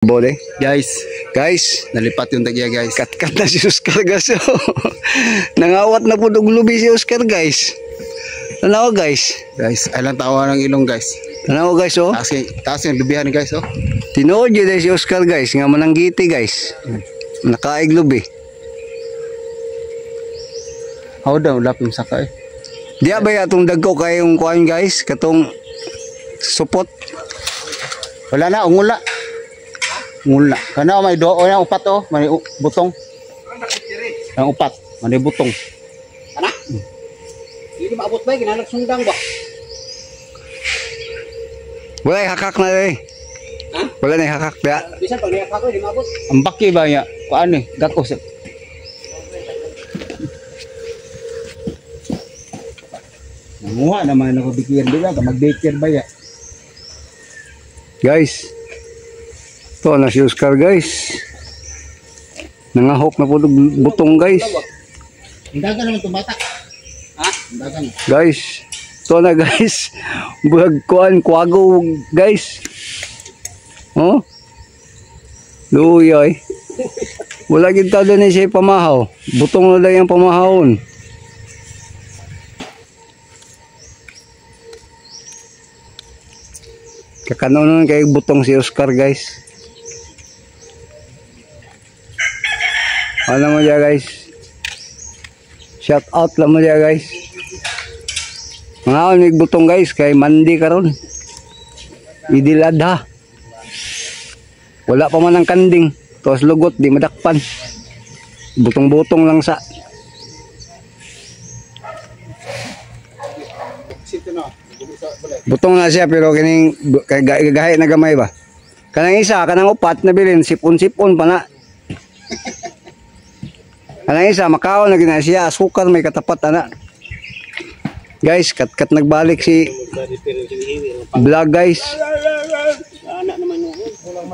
Bole. Guys, nalipat yung tagya guys. Kat na si Oscar guys. Nangawat na po lubi si Oscar guys. Tanawa guys. Guys, ay lang tawa ng ilong guys. Tanawa guys oh. Taas yung lubihan guys oh. Tinood yun si Oscar guys. Nga mananggiti guys. Nakaig lubi. How daw lapim saka eh. Diya ba itong dagko kayong kuhan guys? Katong supot. Wala na, ungula. Ngula. Kana may do na upat oh, may butong. Ang upat, may butong. Kana? Hindi maabot ba ginalag sundang ba? Wala hakak na eh. Ha? Wala na hakak da. Bisan pag niyak ako di maabot. Ang baki ba niya? Kuan eh, gako sa. Nanguha naman ako bikir dila, mag-baker ba ya? Guys. Ito na si Oscar guys. Nangahok na po butong guys. Hindagan naman itong bata. Ha? Hindagan. Guys. Ito na guys. Bulag kuan kuwago guys. Oh. Luyoy. Wala gid ta doon siya pamahaw. Butong na lang yung pamahawon. Kakanonon kay butong si Oscar guys. Ano mo dyan guys? Shout out lang mo dyan guys. Mga may butong guys kay mandi karon. Idilad ha. Wala pa man ang kanding. Tapos lugot di madakpan. Butong-butong lang sa. Butong na siya pero kining gagahe na gamay ba? Kanang isa, kanang upat na bilin sipon-sipon pa na. Kanang isa, Macau na gina siya, asukar may katapat ana. Guys, kat nagbalik si vlog guys.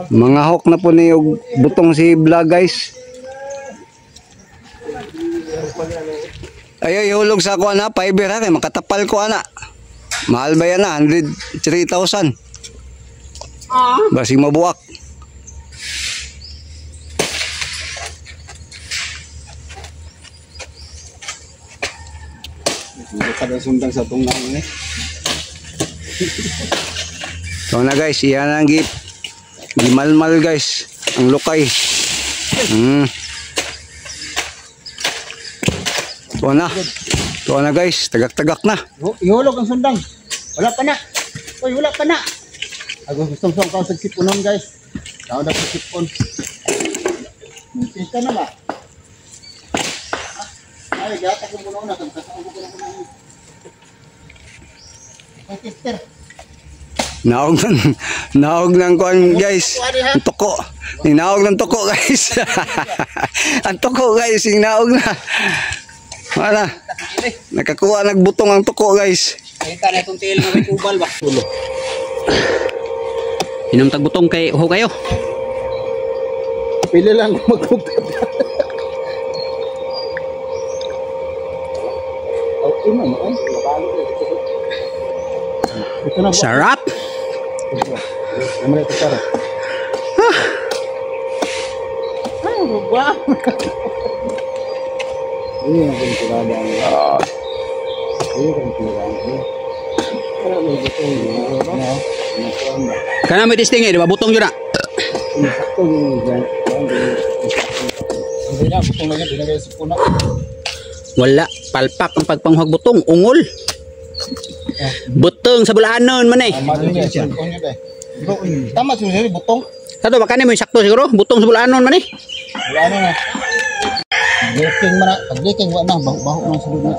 Mga hawk na po ni butong si vlog guys. Ayo ihulog sa ako ana, fiber ha, kay makatapal ko ana. Mahal ba yan na, 103,000. Basing mabuak. Kada sundang sa tungang eh. So na guys, iyan ang gimalmal guys, ang lukay. So na guys, tagak-tagak na. Ihulog ang sundang. Wala pa na. Uy, wala pa na. Ako gustong-song ka sa siponon guys. Tao na sa sipon. Kita na ba? Ay, gata ko muna na. Kasama ko na muna. Ay, sister. Naog ng kuan guys. Ang toko. Naog ng toko guys. Ang toko guys, naog na. Wala. Nakakuha nagbutong ang toko guys. Kita na itong tail na may kubal ba? Inom tagbutong kay ho kayo. Pili lang magkupit. Sarap. Ini yang penting ada. Ini kan penting. Kalau begitu ya. Kana may distingue di ba butong jud na. Hindi na butong lagi dinagay sa puna. Wala palpak ang pagpanghuwag butong ungol. Butong sa bulanon man eh. Tama sih butong. Sato ba kanimo sakto siguro butong sa bulanon man eh. Wala na. Breaking mana, breaking wa na baho nang sulod na.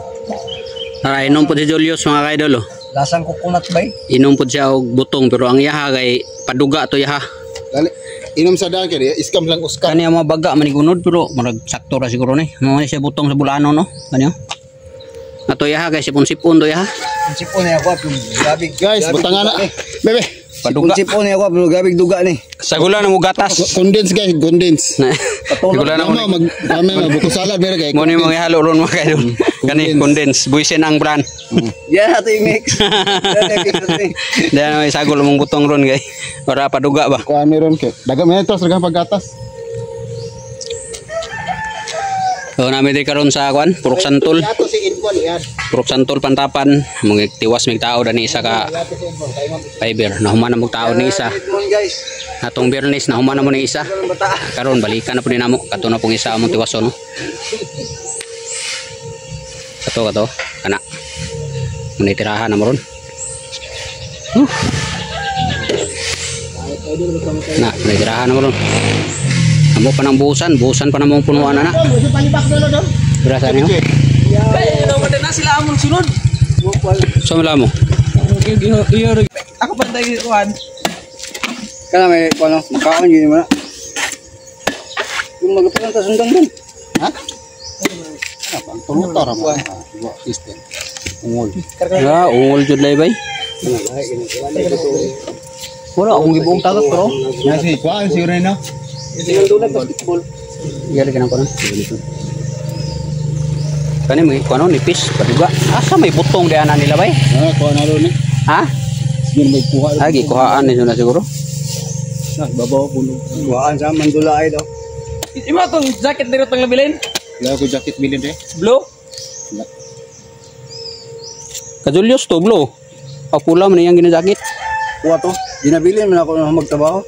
Tara inom po si Julius mga kaidol. Lasang coconut bay. Inom po siya og butong pero ang yaha kay paduga to yaha. Dali. Inom sa daan kaya iskam lang Oscar. Kani mga baga man igunod pero marag sakto ra siguro ni. Mo siya butong sa bulanon no. Kaniyo. Ato yaha kay sipon-sipon to yaha. Sipon ya ko grabe. Guys, butangan na. Bebe. Paduga. Sipon niya ako, pero gabig duga ni. Sagula na mo gatas. Condense guys, condense. Sagula na mo. Kami buko salad pero kay. Mo ni mga ihalo ron mga kayo. Kani condense, buisin ang brand. Yan natin i-mix. Yan i-mix natin. Diyan may sagol mong butong ron kay. Para paduga ba. Kuha meron kay. Daga man ito sa paggatas. So namin di karon sa kwan, Purok Santol. Ato si Inbon yan. Purok Santol Pantapan, mga tiwas mig tao dani isa ka fiber. Nahuman na mo tao ni isa. Guys, Atong Bernes nahuman na mo ni isa. bata. Karon balikan na po ni namo. Kato na pong isa among tiwason no. Kato kana. Muna tirahan na mo ron. Na, muna tirahan na mo ron. Amo pa ng buhusan pa namong punuan na na. Gusto palibak dolo do. Berasa niyo? Ano ba na sila amon sunod? So mala mo. Ako pa tayo kuan. Kana may ano, makaon yun mo na. Yung magpalan ta sundang dun. Ha? Apa? Tulutor mo. System. Ungol. Ya, ungol jud lay bay. Wala akong gibuong tagat pero. Nasi kuan siguro no. Basketball. Gali ka na ko na. Kani may kuno nipis paduga. Asa may butong diana nila bay? Ah, kuha na ron ni. Ha? Yun may kuha. Lagi kuhaan ni na siguro. Babaw puno. Buhaan sa mandula ay daw. Ima tong jacket dito tong labilin. Wala ko jacket bilin eh. Blue. Kajulius to blo. Pula man yang ginajakit. Kuha to. Dinabilin man ako na magtrabaho.